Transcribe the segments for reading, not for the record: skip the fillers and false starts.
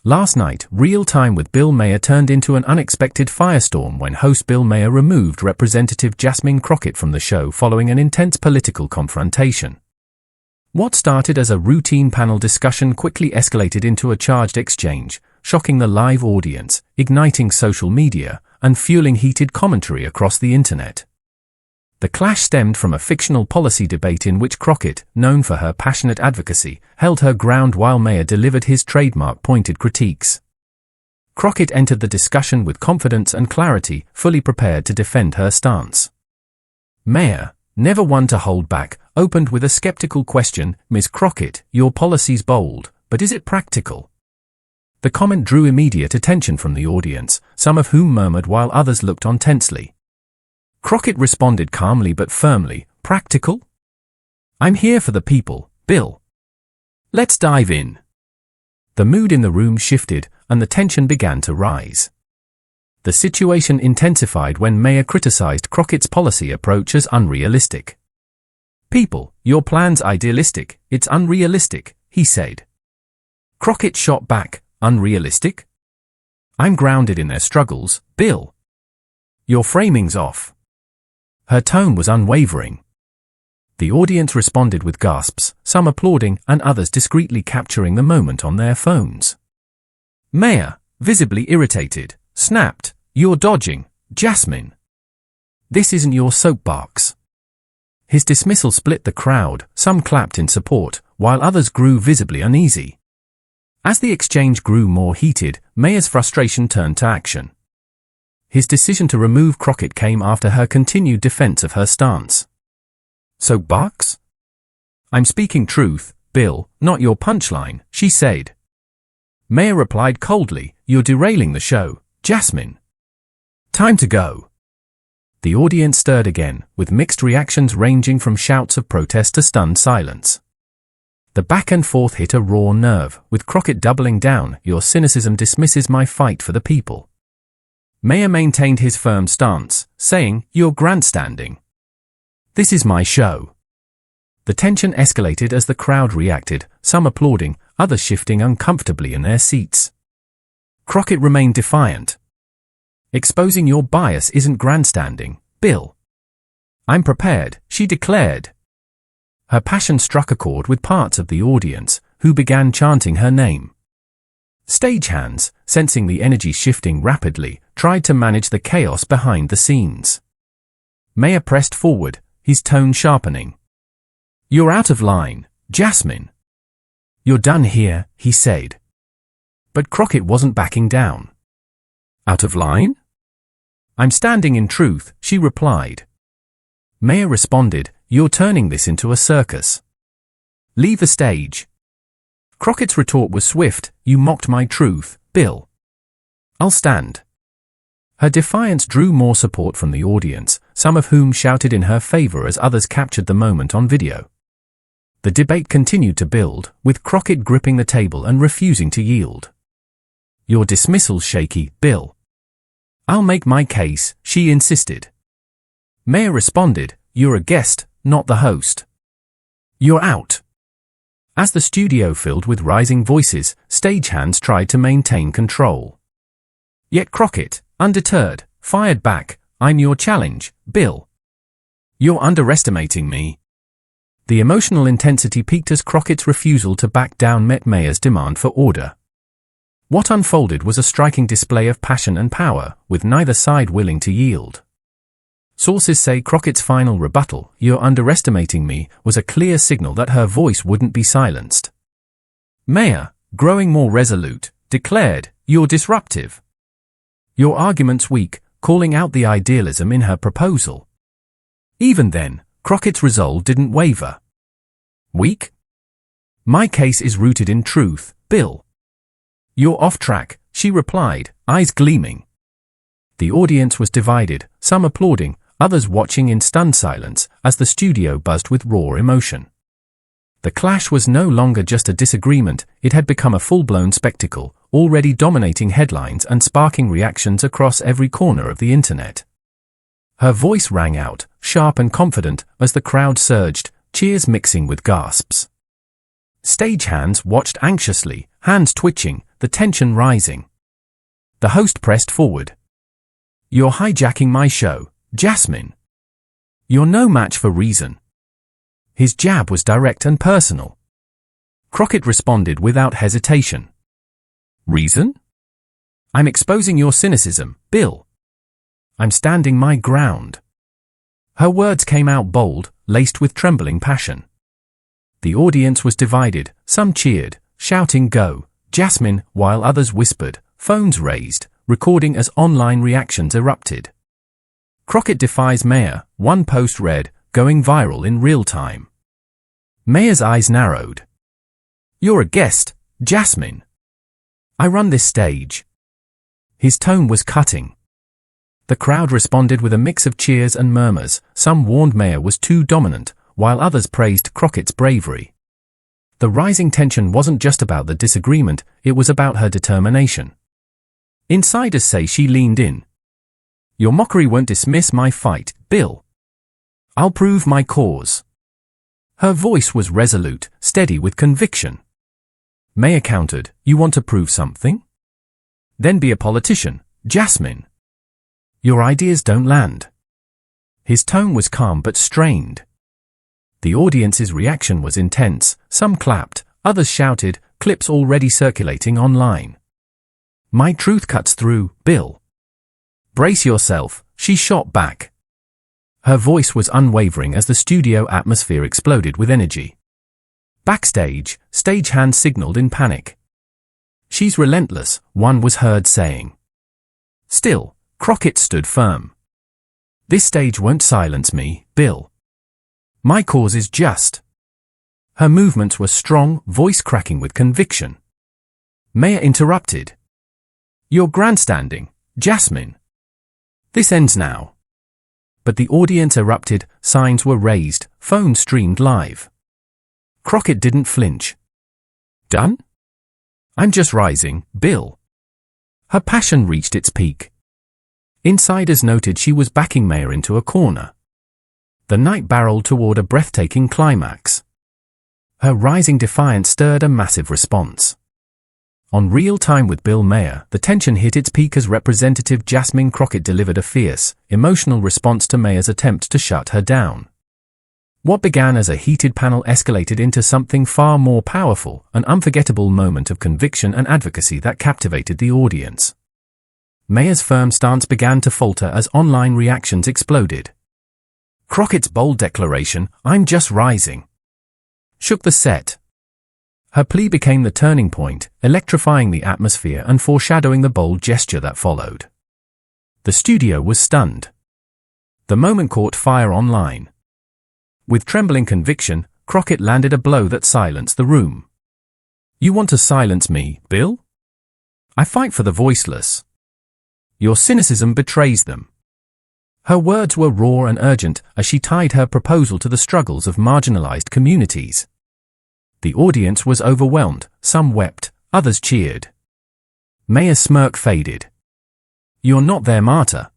Last night, Real Time with Bill Maher turned into an unexpected firestorm when host Bill Maher removed Representative Jasmine Crockett from the show following an intense political confrontation. What started as a routine panel discussion quickly escalated into a charged exchange, shocking the live audience, igniting social media, and fueling heated commentary across the internet. The clash stemmed from a fictional policy debate in which Crockett, known for her passionate advocacy, held her ground while Maher delivered his trademark pointed critiques. Crockett entered the discussion with confidence and clarity, fully prepared to defend her stance. Maher, never one to hold back, opened with a skeptical question, "Ms. Crockett, your policy's bold, but is it practical?" The comment drew immediate attention from the audience, some of whom murmured while others looked on tensely. Crockett responded calmly but firmly, "Practical? I'm here for the people, Bill. Let's dive in." The mood in the room shifted, and the tension began to rise. The situation intensified when Maher criticized Crockett's policy approach as unrealistic. "People, your plan's idealistic, it's unrealistic," he said. Crockett shot back, "Unrealistic? I'm grounded in their struggles, Bill. Your framing's off." Her tone was unwavering. The audience responded with gasps, some applauding and others discreetly capturing the moment on their phones. Maher, visibly irritated, snapped, "You're dodging, Jasmine. This isn't your soapbox." His dismissal split the crowd, some clapped in support, while others grew visibly uneasy. As the exchange grew more heated, Maher's frustration turned to action. His decision to remove Crockett came after her continued defense of her stance. "Soapbox? I'm speaking truth, Bill, not your punchline," she said. Maher replied coldly, "You're derailing the show, Jasmine. Time to go." The audience stirred again, with mixed reactions ranging from shouts of protest to stunned silence. The back and forth hit a raw nerve, with Crockett doubling down, "Your cynicism dismisses my fight for the people." Maher maintained his firm stance, saying, "You're grandstanding. This is my show." The tension escalated as the crowd reacted, some applauding, others shifting uncomfortably in their seats. Crockett remained defiant. "Exposing your bias isn't grandstanding, Bill. I'm prepared," she declared. Her passion struck a chord with parts of the audience, who began chanting her name. Stagehands, sensing the energy shifting rapidly, tried to manage the chaos behind the scenes. Maher pressed forward, his tone sharpening. "You're out of line, Jasmine. You're done here," he said. But Crockett wasn't backing down. "Out of line? I'm standing in truth," she replied. Maher responded, "You're turning this into a circus. Leave the stage." Crockett's retort was swift, "You mocked my truth, Bill. I'll stand." Her defiance drew more support from the audience, some of whom shouted in her favor as others captured the moment on video. The debate continued to build, with Crockett gripping the table and refusing to yield. "Your dismissal's shaky, Bill." "I'll make my case," she insisted. Maher responded, "You're a guest, not the host. You're out." As the studio filled with rising voices, stagehands tried to maintain control. Yet Crockett, undeterred, fired back, "I'm your challenge, Bill. You're underestimating me." The emotional intensity peaked as Crockett's refusal to back down met Maher's demand for order. What unfolded was a striking display of passion and power, with neither side willing to yield. Sources say Crockett's final rebuttal, "You're underestimating me," was a clear signal that her voice wouldn't be silenced. Maher, growing more resolute, declared, "You're disruptive. Your argument's weak," calling out the idealism in her proposal. Even then, Crockett's resolve didn't waver. "Weak? My case is rooted in truth, Bill." "You're off track," she replied, eyes gleaming. The audience was divided, some applauding, others watching in stunned silence as the studio buzzed with raw emotion. The clash was no longer just a disagreement, it had become a full-blown spectacle, already dominating headlines and sparking reactions across every corner of the internet. Her voice rang out, sharp and confident, as the crowd surged, cheers mixing with gasps. Stagehands watched anxiously, hands twitching, the tension rising. The host pressed forward. "You're hijacking my show, Jasmine. You're no match for reason." His jab was direct and personal. Crockett responded without hesitation. "Reason? I'm exposing your cynicism, Bill. I'm standing my ground." Her words came out bold, laced with trembling passion. The audience was divided. Some cheered, shouting "Go, Jasmine," while others whispered, phones raised, recording as online reactions erupted. "Crockett defies Maher," one post read, going viral in real time. Maher's eyes narrowed. "You're a guest, Jasmine. I run this stage." His tone was cutting. The crowd responded with a mix of cheers and murmurs. Some warned Maher was too dominant, while others praised Crockett's bravery. The rising tension wasn't just about the disagreement, it was about her determination. Insiders say she leaned in. "Your mockery won't dismiss my fight, Bill. I'll prove my cause." Her voice was resolute, steady with conviction. Maher countered, "You want to prove something? Then be a politician, Jasmine. Your ideas don't land." His tone was calm but strained. The audience's reaction was intense. Some clapped, others shouted, clips already circulating online. "My truth cuts through, Bill. Brace yourself," she shot back. Her voice was unwavering as the studio atmosphere exploded with energy. Backstage, stagehands signaled in panic. "She's relentless," one was heard saying. Still, Crockett stood firm. "This stage won't silence me, Bill. My cause is just." Her movements were strong, voice cracking with conviction. Maher interrupted. "You're grandstanding, Jasmine. This ends now." But the audience erupted, signs were raised, phones streamed live. Crockett didn't flinch. "Done? I'm just rising, Bill." Her passion reached its peak. Insiders noted she was backing Maher into a corner. The night barreled toward a breathtaking climax. Her rising defiance stirred a massive response. On Real Time with Bill Maher, the tension hit its peak as Representative Jasmine Crockett delivered a fierce, emotional response to Maher's attempt to shut her down. What began as a heated panel escalated into something far more powerful, an unforgettable moment of conviction and advocacy that captivated the audience. Maher's firm stance began to falter as online reactions exploded. Crockett's bold declaration, "I'm just rising," shook the set. Her plea became the turning point, electrifying the atmosphere and foreshadowing the bold gesture that followed. The studio was stunned. The moment caught fire online. With trembling conviction, Crockett landed a blow that silenced the room. "You want to silence me, Bill? I fight for the voiceless. Your cynicism betrays them." Her words were raw and urgent as she tied her proposal to the struggles of marginalized communities. The audience was overwhelmed, some wept, others cheered. Maher's smirk faded. "You're not their martyr.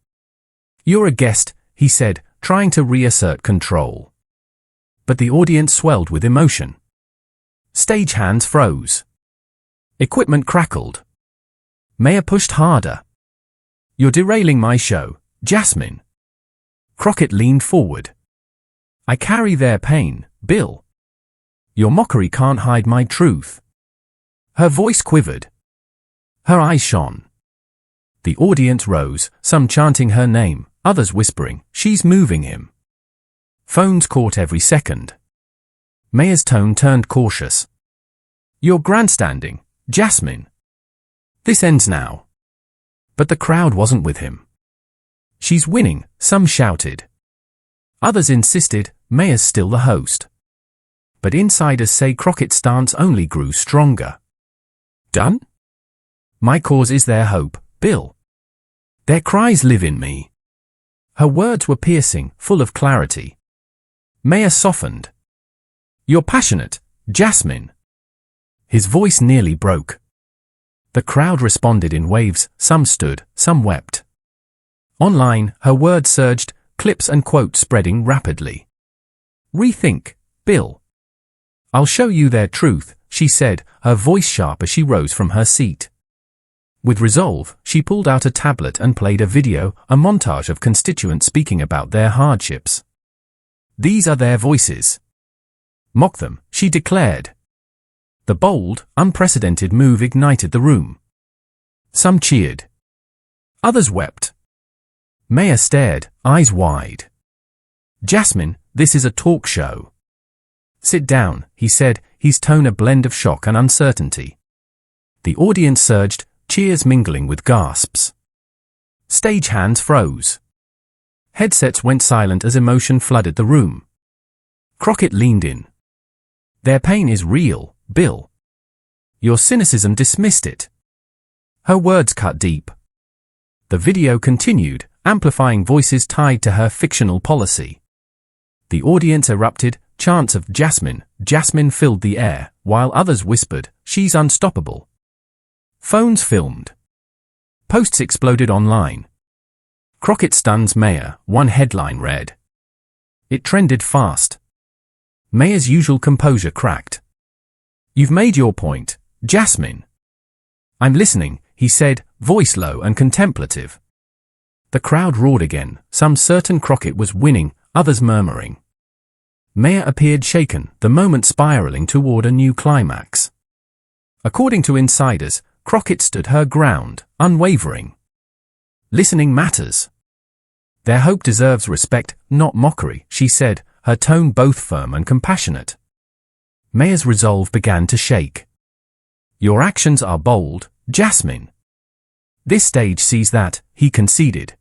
You're a guest," he said, trying to reassert control. But the audience swelled with emotion. Stagehands froze. Equipment crackled. Maher pushed harder. "You're derailing my show, Jasmine." Crockett leaned forward. "I carry their pain, Bill. Your mockery can't hide my truth." Her voice quivered. Her eyes shone. The audience rose, some chanting her name, others whispering, "She's moving him." Phones caught every second. Maher's tone turned cautious. "You're grandstanding, Jasmine. This ends now." But the crowd wasn't with him. "She's winning," some shouted. Others insisted, Maher's still the host. But insiders say Crockett's stance only grew stronger. "Done? My cause is their hope, Bill. Their cries live in me." Her words were piercing, full of clarity. Maher softened. "You're passionate, Jasmine." His voice nearly broke. The crowd responded in waves, some stood, some wept. Online, her words surged, clips and quotes spreading rapidly. "Rethink, Bill. "I'll show you their truth," she said, her voice sharp as she rose from her seat. With resolve, she pulled out a tablet and played a video, a montage of constituents speaking about their hardships. "These are their voices. Mock them," she declared. The bold, unprecedented move ignited the room. Some cheered. Others wept. Maher stared, eyes wide. "Jasmine, this is a talk show." "Sit down," he said, his tone a blend of shock and uncertainty. The audience surged, cheers mingling with gasps. Stage hands froze. Headsets went silent as emotion flooded the room. Crockett leaned in. "Their pain is real, Bill. Your cynicism dismissed it." Her words cut deep. The video continued, amplifying voices tied to her fictional policy. The audience erupted, chants of "Jasmine, Jasmine" filled the air, while others whispered, "She's unstoppable." Phones filmed. Posts exploded online. "Crockett stuns Maher," one headline read. It trended fast. Maher's usual composure cracked. "You've made your point, Jasmine." "I'm listening," he said, voice low and contemplative. The crowd roared again, some certain Crockett was winning, others murmuring. Maher appeared shaken, the moment spiraling toward a new climax. According to insiders, Crockett stood her ground, unwavering. "Listening matters. Their hope deserves respect, not mockery," she said, her tone both firm and compassionate. Maher's resolve began to shake. "Your actions are bold, Jasmine. This stage sees that," he conceded.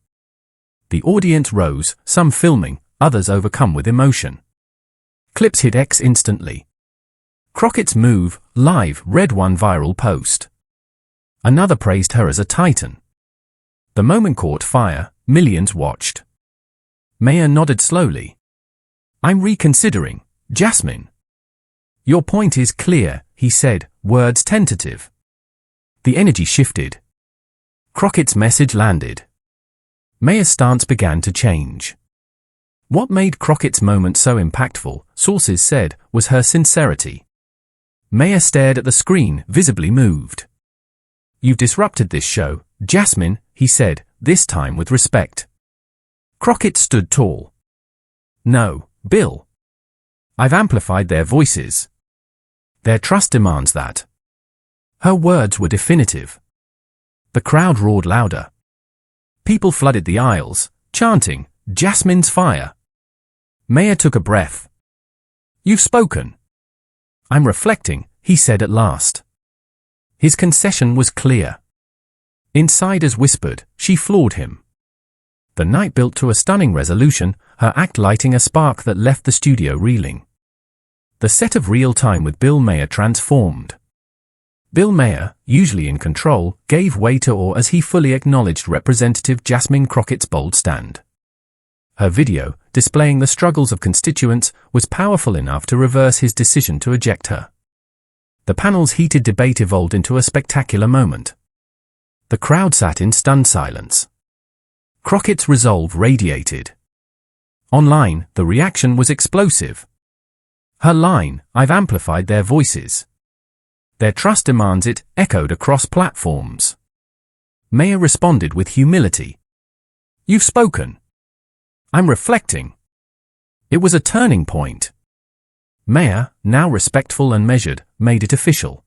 The audience rose, some filming, others overcome with emotion. Clips hit X instantly. Crockett's move, live, read one viral post. Another praised her as a titan. The moment caught fire, millions watched. Maher nodded slowly. "I'm reconsidering, Jasmine." "Your point is clear," he said, words tentative. The energy shifted. Crockett's message landed. Maher's stance began to change. What made Crockett's moment so impactful, sources said, was her sincerity. Maher stared at the screen, visibly moved. "You've disrupted this show, Jasmine," he said, this time with respect. Crockett stood tall. "No, Bill. I've amplified their voices. Their trust demands that." Her words were definitive. The crowd roared louder. People flooded the aisles, chanting, "Jasmine's fire." Maher took a breath. "You've spoken." "I'm reflecting," he said at last. His concession was clear. Insiders whispered, she floored him. The night built to a stunning resolution, her act lighting a spark that left the studio reeling. The set of Real Time with Bill Maher transformed. Bill Maher, usually in control, gave way to awe as he fully acknowledged Representative Jasmine Crockett's bold stand. Her video, displaying the struggles of constituents, was powerful enough to reverse his decision to eject her. The panel's heated debate evolved into a spectacular moment. The crowd sat in stunned silence. Crockett's resolve radiated. Online, the reaction was explosive. Her line, "I've amplified their voices. Their trust demands it," echoed across platforms. Maher responded with humility. "You've spoken. I'm reflecting." It was a turning point. Maher, now respectful and measured, made it official.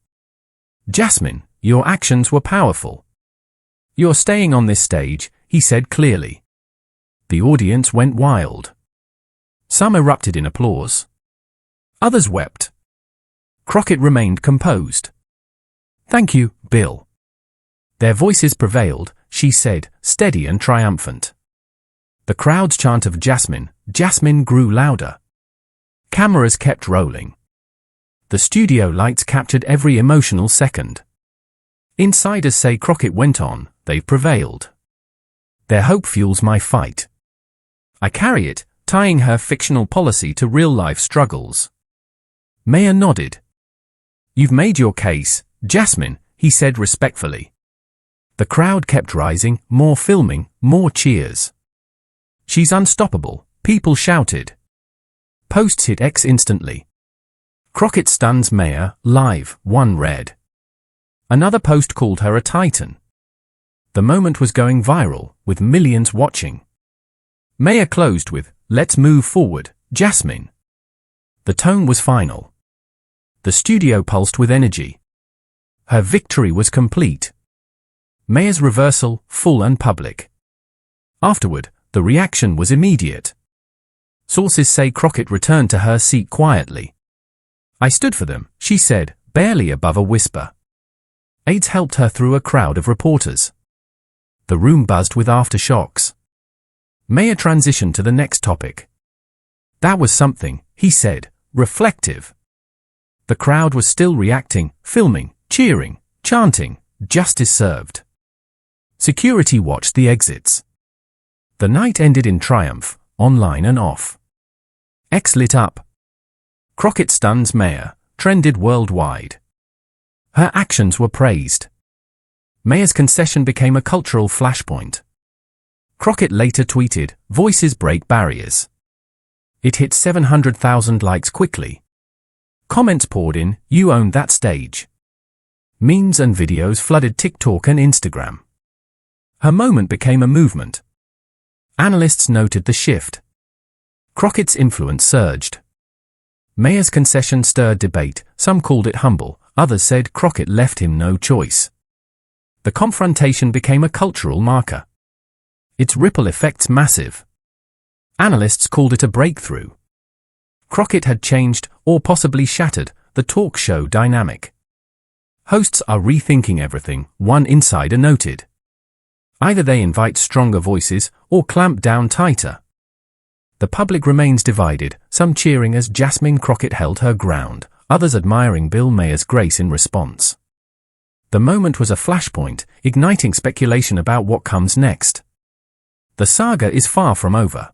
"Jasmine, your actions were powerful. You're staying on this stage," he said clearly. The audience went wild. Some erupted in applause. Others wept. Crockett remained composed. "Thank you, Bill." Their voices prevailed, she said, steady and triumphant. The crowd's chant of "Jasmine, Jasmine" grew louder. Cameras kept rolling. The studio lights captured every emotional second. Insiders say Crockett went on, "They've prevailed. Their hope fuels my fight. I carry it," tying her fictional policy to real-life struggles. Maher nodded. "You've made your case, Jasmine," he said respectfully. The crowd kept rising, more filming, more cheers. "She's unstoppable," people shouted. Posts hit X instantly. Crockett stuns Maher, live, one read. Another post called her a titan. The moment was going viral, with millions watching. Maher closed with, "Let's move forward, Jasmine." The tone was final. The studio pulsed with energy. Her victory was complete. Maher's reversal, full and public. Afterward, the reaction was immediate. Sources say Crockett returned to her seat quietly. "I stood for them," she said, barely above a whisper. Aides helped her through a crowd of reporters. The room buzzed with aftershocks. Maher transitioned to the next topic. "That was something," he said, reflective. The crowd was still reacting, filming, cheering, chanting, "Justice served." Security watched the exits. The night ended in triumph, online and off. X lit up. Crockett stuns Maher, trended worldwide. Her actions were praised. Maher's concession became a cultural flashpoint. Crockett later tweeted, "Voices break barriers." It hit 700,000 likes quickly. Comments poured in, "You owned that stage." Memes and videos flooded TikTok and Instagram. Her moment became a movement. Analysts noted the shift. Crockett's influence surged. Maher's concession stirred debate, some called it humble, others said Crockett left him no choice. The confrontation became a cultural marker. Its ripple effects massive. Analysts called it a breakthrough. Crockett had changed, or possibly shattered, the talk show dynamic. Hosts are rethinking everything, one insider noted. Either they invite stronger voices, or clamp down tighter. The public remains divided, some cheering as Jasmine Crockett held her ground, others admiring Bill Maher's grace in response. The moment was a flashpoint, igniting speculation about what comes next. The saga is far from over.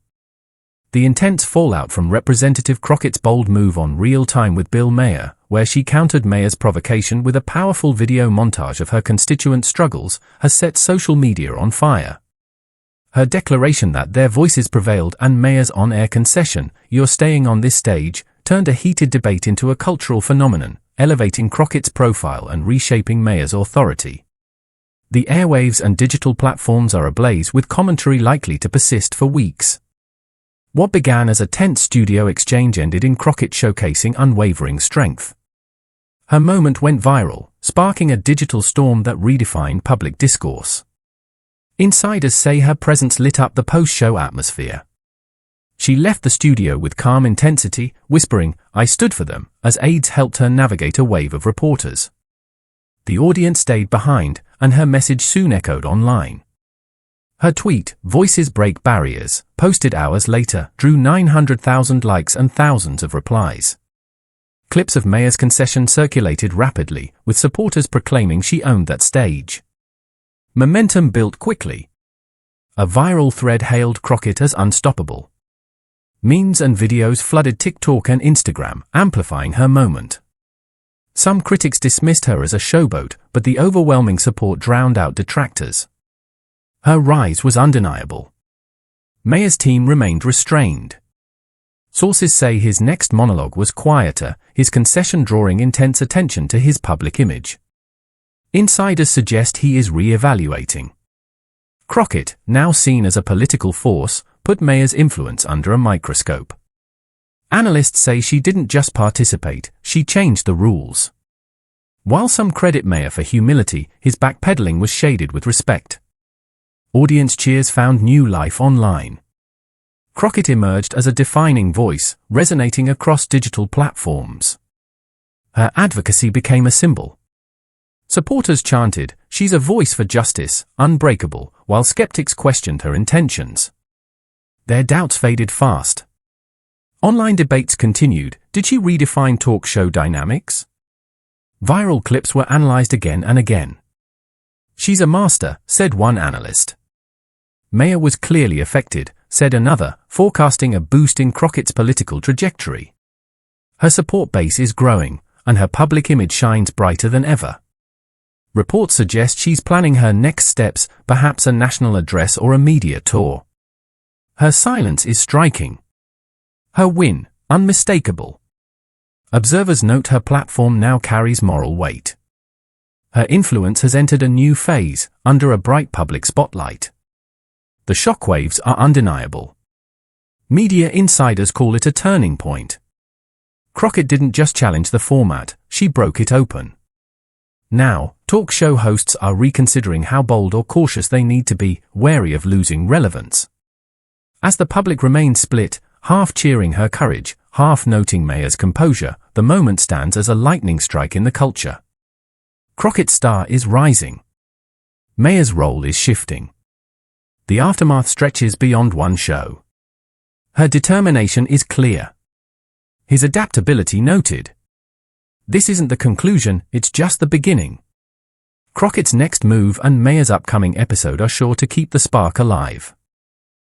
The intense fallout from Representative Crockett's bold move on Real Time with Bill Maher, where she countered Maher's provocation with a powerful video montage of her constituent struggles, has set social media on fire. Her declaration that their voices prevailed and Maher's on-air concession, "You're staying on this stage," turned a heated debate into a cultural phenomenon, elevating Crockett's profile and reshaping Maher's authority. The airwaves and digital platforms are ablaze with commentary likely to persist for weeks. What began as a tense studio exchange ended in Crockett showcasing unwavering strength. Her moment went viral, sparking a digital storm that redefined public discourse. Insiders say her presence lit up the post-show atmosphere. She left the studio with calm intensity, whispering, "I stood for them," as aides helped her navigate a wave of reporters. The audience stayed behind, and her message soon echoed online. Her tweet, "Voices break barriers," posted hours later, drew 900,000 likes and thousands of replies. Clips of Maher's concession circulated rapidly, with supporters proclaiming she owned that stage. Momentum built quickly. A viral thread hailed Crockett as unstoppable. Memes and videos flooded TikTok and Instagram, amplifying her moment. Some critics dismissed her as a showboat, but the overwhelming support drowned out detractors. Her rise was undeniable. Maher's team remained restrained. Sources say his next monologue was quieter, his concession drawing intense attention to his public image. Insiders suggest he is re-evaluating. Crockett, now seen as a political force, put Maher's influence under a microscope. Analysts say she didn't just participate, she changed the rules. While some credit Maher for humility, his backpedaling was shaded with respect. Audience cheers found new life online. Crockett emerged as a defining voice, resonating across digital platforms. Her advocacy became a symbol. Supporters chanted, "She's a voice for justice, unbreakable," while skeptics questioned her intentions. Their doubts faded fast. Online debates continued. Did she redefine talk show dynamics? Viral clips were analyzed again and again. "She's a master," said one analyst. Maher was clearly affected, said another, forecasting a boost in Crockett's political trajectory. Her support base is growing, and her public image shines brighter than ever. Reports suggest she's planning her next steps, perhaps a national address or a media tour. Her silence is striking. Her win, unmistakable. Observers note her platform now carries moral weight. Her influence has entered a new phase, under a bright public spotlight. The shockwaves are undeniable. Media insiders call it a turning point. Crockett didn't just challenge the format, she broke it open. Now, talk show hosts are reconsidering how bold or cautious they need to be, wary of losing relevance. As the public remains split, half cheering her courage, half noting Maher's composure, the moment stands as a lightning strike in the culture. Crockett's star is rising. Maher's role is shifting. The aftermath stretches beyond one show. Her determination is clear. His adaptability noted. This isn't the conclusion, it's just the beginning. Crockett's next move and Maher's upcoming episode are sure to keep the spark alive.